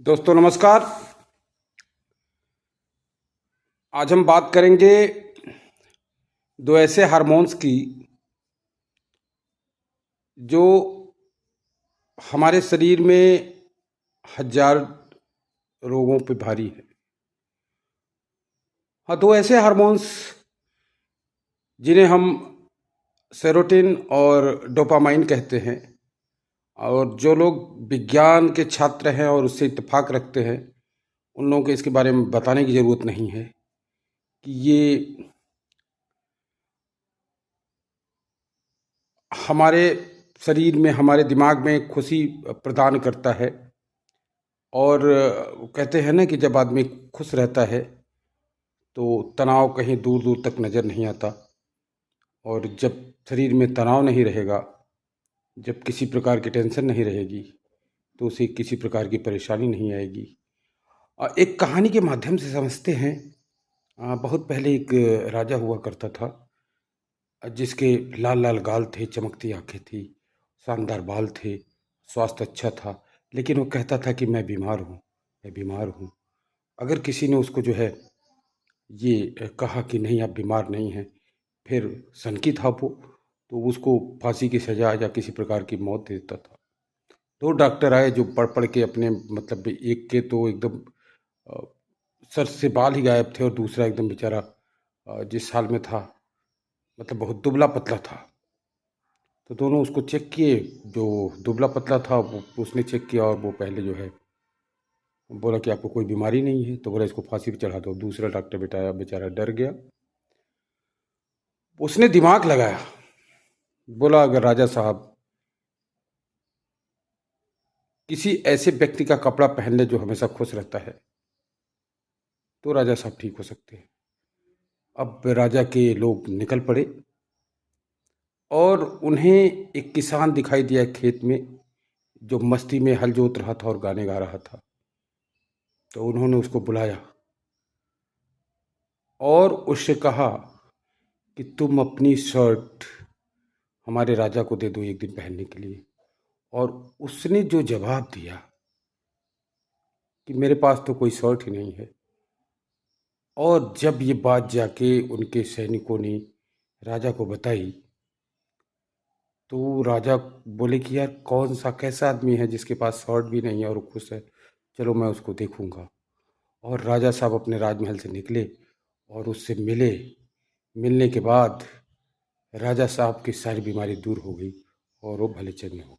दोस्तों नमस्कार। आज हम बात करेंगे दो ऐसे हार्मोन्स की जो हमारे शरीर में हजार रोगों पे भारी है। हाँ, दो ऐसे हार्मोन्स जिन्हें हम सेरोटिन और डोपामाइन कहते हैं, और जो लोग विज्ञान के छात्र हैं और उससे इत्तेफाक रखते हैं उन लोगों को इसके बारे में बताने की ज़रूरत नहीं है कि ये हमारे शरीर में, हमारे दिमाग में खुशी प्रदान करता है। और कहते हैं ना कि जब आदमी खुश रहता है तो तनाव कहीं दूर दूर तक नज़र नहीं आता, और जब शरीर में तनाव नहीं रहेगा, जब किसी प्रकार की टेंशन नहीं रहेगी, तो उसे किसी प्रकार की परेशानी नहीं आएगी। एक कहानी के माध्यम से समझते हैं। बहुत पहले एक राजा हुआ करता था, जिसके लाल लाल गाल थे, चमकती आंखें थी, शानदार बाल थे, स्वास्थ्य अच्छा था। लेकिन वो कहता था कि मैं बीमार हूँ, मैं बीमार हूँ। अगर किसी ने उसको जो है ये कहा कि नहीं आप बीमार नहीं हैं, फिर सनकी था वो, तो उसको फांसी की सज़ा या किसी प्रकार की मौत दे देता था। दो डॉक्टर आए जो पढ़ पढ़ के अपने मतलब एक के तो एकदम अ, सर से बाल ही गायब थे, और दूसरा एकदम बेचारा जिस हाल में था, मतलब बहुत दुबला पतला था। तो दोनों उसको चेक किए। जो दुबला पतला था वो उसने चेक किया, और वो पहले जो है बोला कि आपको कोई बीमारी नहीं है, तो बोला इसको फांसी पे चढ़ा दो। दूसरा डॉक्टर बेटाया बेचारा डर गया, उसने दिमाग लगाया, बोला अगर राजा साहब किसी ऐसे व्यक्ति का कपड़ा पहन ले जो हमेशा खुश रहता है, तो राजा साहब ठीक हो सकते हैं। अब राजा के लोग निकल पड़े, और उन्हें एक किसान दिखाई दिया खेत में, जो मस्ती में हल जोत रहा था और गाने गा रहा था। तो उन्होंने उसको बुलाया और उससे कहा कि तुम अपनी शर्ट हमारे राजा को दे दो एक दिन पहनने के लिए। और उसने जो जवाब दिया कि मेरे पास तो कोई शर्ट ही नहीं है। और जब ये बात जाके उनके सैनिकों ने राजा को बताई, तो राजा बोले कि यार कौन सा कैसा आदमी है जिसके पास शर्ट भी नहीं है और वो खुश है, चलो मैं उसको देखूंगा। और राजा साहब अपने राजमहल से निकले और उससे मिले। मिलने के बाद राजा साहब की सारी बीमारी दूर हो गई और वो भले चंगे हो गए।